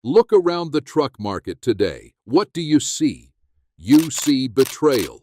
Look around the truck market today. What do you see? You see betrayal.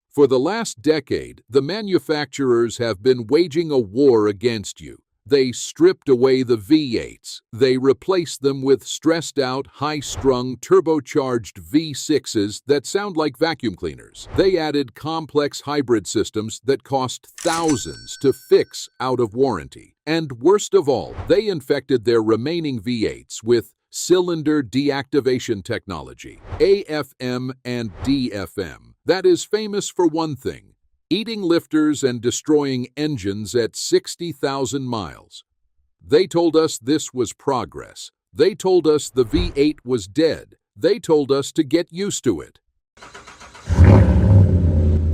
For the last decade, the manufacturers have been waging a war against you. They stripped away the V8s. They replaced them with stressed-out, high-strung, turbocharged V6s that sound like vacuum cleaners. They added complex hybrid systems that cost thousands to fix out of warranty. And worst of all, they infected their remaining V8s with cylinder deactivation technology, AFM and DFM. That is famous for one thing: eating lifters and destroying engines at 60,000 miles. They told us this was progress. They told us the V8 was dead. They told us to get used to it.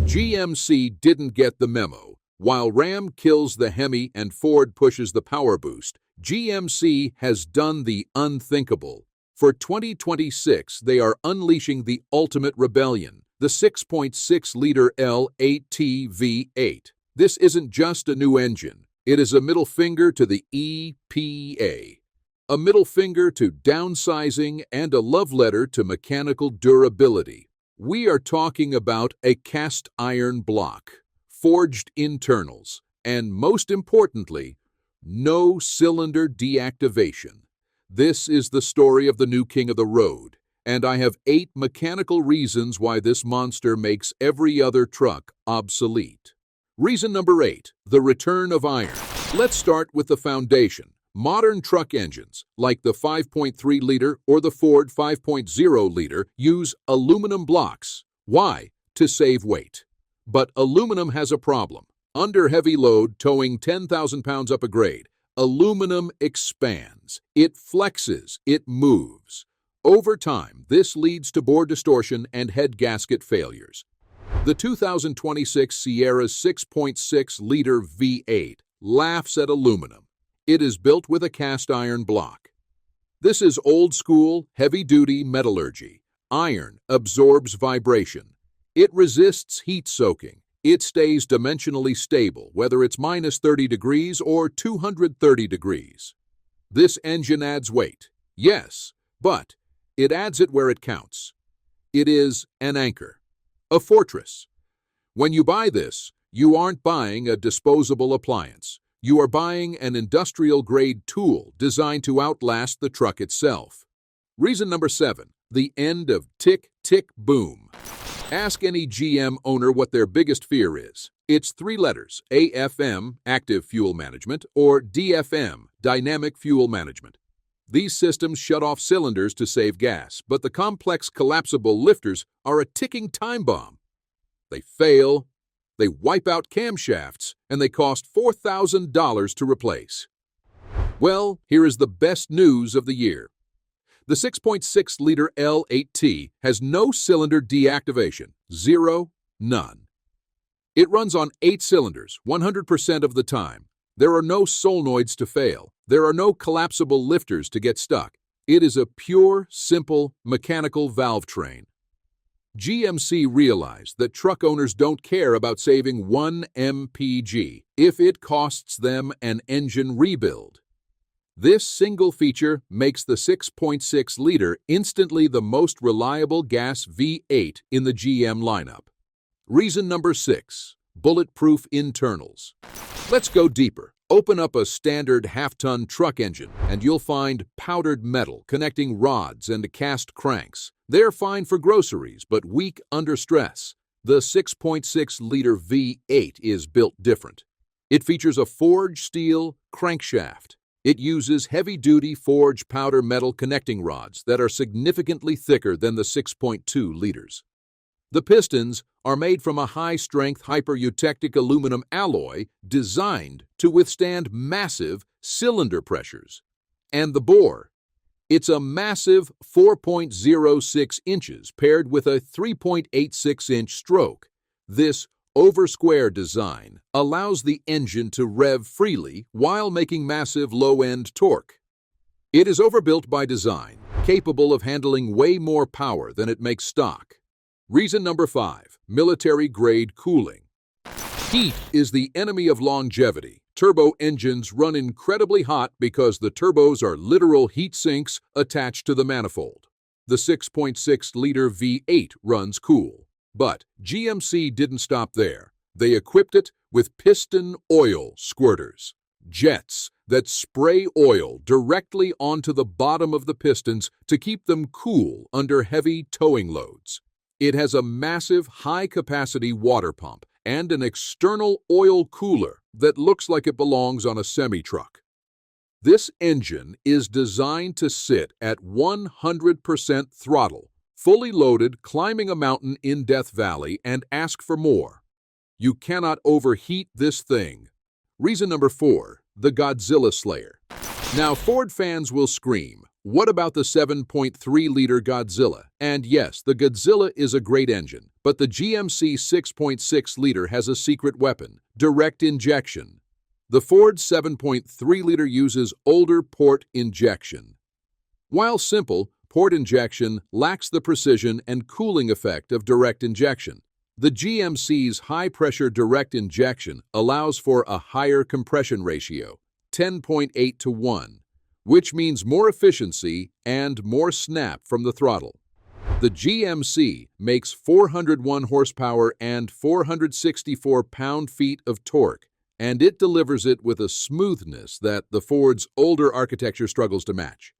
GMC didn't get the memo. While Ram kills the Hemi and Ford pushes the power boost, GMC has done the unthinkable. For 2026, they are unleashing the ultimate rebellion: the 6.6-liter L8T V8. This isn't just a new engine. It is a middle finger to the EPA, a middle finger to downsizing, and a love letter to mechanical durability. We are talking about a cast iron block, forged internals, and most importantly, no cylinder deactivation. This is the story of the new king of the road. And I have 8 mechanical reasons why this monster makes every other truck obsolete. Reason number 8, the return of iron. Let's start with the foundation. Modern truck engines, like the 5.3-liter or the Ford 5.0-liter, use aluminum blocks. Why? To save weight. But aluminum has a problem. Under heavy load, towing 10,000 pounds up a grade, aluminum expands. It flexes. It moves. Over time, this leads to bore distortion and head gasket failures. The 2026 Sierra's 6.6-liter V8 laughs at aluminum. It is built with a cast iron block. This is old-school, heavy-duty metallurgy. Iron absorbs vibration. It resists heat soaking. It stays dimensionally stable, whether it's minus 30 degrees or 230 degrees. This engine adds weight, yes, but it adds it where it counts. It is an anchor, a fortress. When you buy this, you aren't buying a disposable appliance. You are buying an industrial-grade tool designed to outlast the truck itself. Reason number 7, the end of tick, tick, boom. Ask any GM owner what their biggest fear is. It's 3 letters: AFM, Active Fuel Management, or DFM, Dynamic Fuel Management. These systems shut off cylinders to save gas, but the complex collapsible lifters are a ticking time bomb. They fail, they wipe out camshafts, and they cost $4,000 to replace. Well, here is the best news of the year. The 6.6-liter L8T has no cylinder deactivation, 0, none. It runs on 8 cylinders, 100% of the time. There are no solenoids to fail. There are no collapsible lifters to get stuck. It is a pure, simple, mechanical Valvetrain. GMC realized that truck owners don't care about saving 1 mpg if it costs them an engine rebuild. This single feature makes the 6.6-liter instantly the most reliable gas V8 in the GM lineup. Reason number 6, bulletproof internals. Let's go deeper. Open up a standard half-ton truck engine, and you'll find powdered metal connecting rods and cast cranks. They're fine for groceries, but weak under stress. The 6.6-liter V8 is built different. It features a forged steel crankshaft. It uses heavy-duty forged powder metal connecting rods that are significantly thicker than the 6.2 liters. The pistons are made from a high-strength hyper-eutectic aluminum alloy designed to withstand massive cylinder pressures. And the bore? It's a massive 4.06 inches paired with a 3.86-inch stroke. This over-square design allows the engine to rev freely while making massive low-end torque. It is overbuilt by design, capable of handling way more power than it makes stock. Reason number 5, military-grade cooling. Heat is the enemy of longevity. Turbo engines run incredibly hot because the turbos are literal heat sinks attached to the manifold. The 6.6-liter V8 runs cool. But GMC didn't stop there. They equipped it with piston oil squirters, jets that spray oil directly onto the bottom of the pistons to keep them cool under heavy towing loads. It has a massive high-capacity water pump and an external oil cooler that looks like it belongs on a semi-truck. This engine is designed to sit at 100% throttle, fully loaded, climbing a mountain in Death Valley, and ask for more. You cannot overheat this thing. Reason number 4, the Godzilla Slayer. Now, Ford fans will scream, what about the 7.3-liter Godzilla? And yes, the Godzilla is a great engine, but the GMC 6.6-liter has a secret weapon, direct injection. The Ford 7.3-liter uses older port injection. While simple, port injection lacks the precision and cooling effect of direct injection. The GMC's high-pressure direct injection allows for a higher compression ratio, 10.8 to 1, which means more efficiency and more snap from the throttle. The GMC makes 401 horsepower and 464 pound-feet of torque, and it delivers it with a smoothness that the Ford's older architecture struggles to match.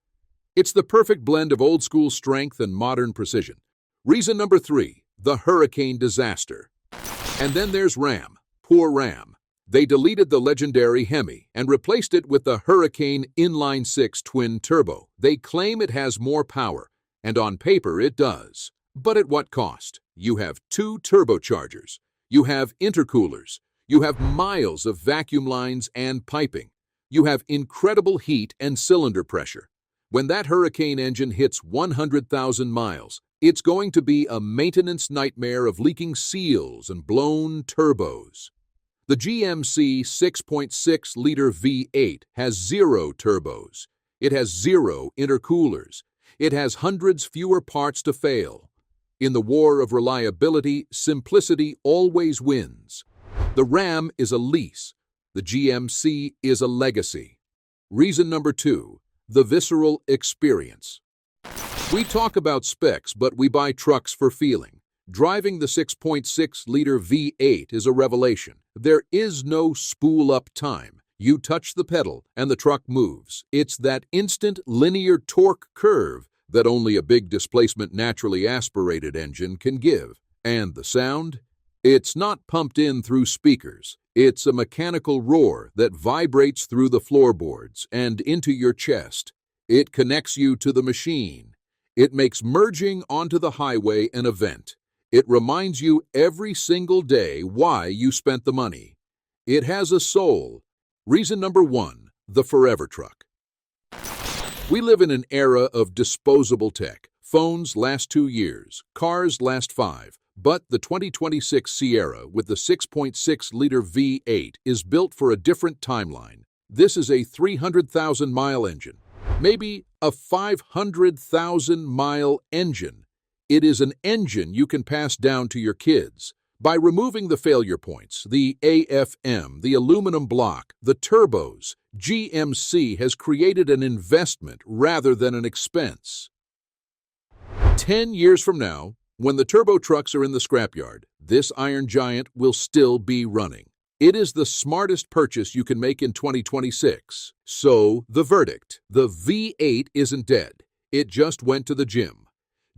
It's the perfect blend of old-school strength and modern precision. Reason number 3, the hurricane disaster. And then there's Ram. Poor Ram. They deleted the legendary Hemi and replaced it with the Hurricane Inline-6 Twin-Turbo. They claim it has more power, and on paper it does. But at what cost? You have 2 turbochargers. You have intercoolers. You have miles of vacuum lines and piping. You have incredible heat and cylinder pressure. When that Hurricane engine hits 100,000 miles, it's going to be a maintenance nightmare of leaking seals and blown turbos. The GMC 6.6-liter V8 has 0 turbos. It has 0 intercoolers. It has hundreds fewer parts to fail. In the war of reliability, simplicity always wins. The Ram is a lease. The GMC is a legacy. Reason number 2, the Visceral experience. We talk about specs, but we buy trucks for feeling. Driving the 6.6-liter V8 is a revelation. There is no spool-up time. You touch the pedal and the truck moves. It's that instant linear torque curve that only a big displacement naturally aspirated engine can give. And the sound? It's not pumped in through speakers. It's a mechanical roar that vibrates through the floorboards and into your chest. It connects you to the machine. It makes merging onto the highway an event. It reminds you every single day why you spent the money. It has a soul. Reason number 1, the forever truck. We live in an era of disposable tech. Phones last 2 years, cars last 5, but the 2026 Sierra with the 6.6-liter V8 is built for a different timeline. This is a 300,000-mile engine, maybe a 500,000-mile engine. It is an engine you can pass down to your kids. By removing the failure points, the AFM, the aluminum block, the turbos, GMC has created an investment rather than an expense. 10 years from now, when the turbo trucks are in the scrapyard, this iron giant will still be running. It is the smartest purchase you can make in 2026. So, the verdict: the V8 isn't dead. It just went to the gym.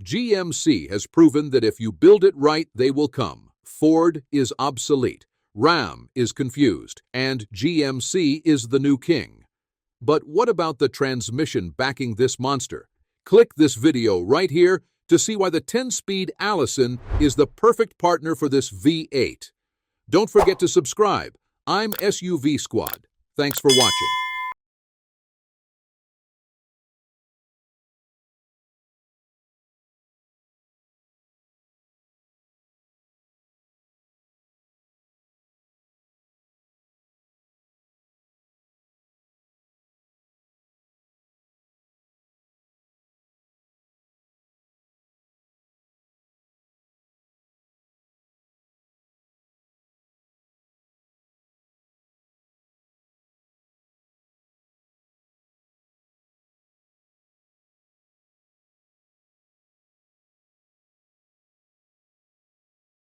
GMC has proven that if you build it right, they will come. Ford is obsolete, Ram is confused, and GMC is the new king. But what about the transmission backing this monster? Click this video right here to see why the 10-speed Allison is the perfect partner for this V8. Don't forget to subscribe. I'm SUVSQUAD. Thanks for watching.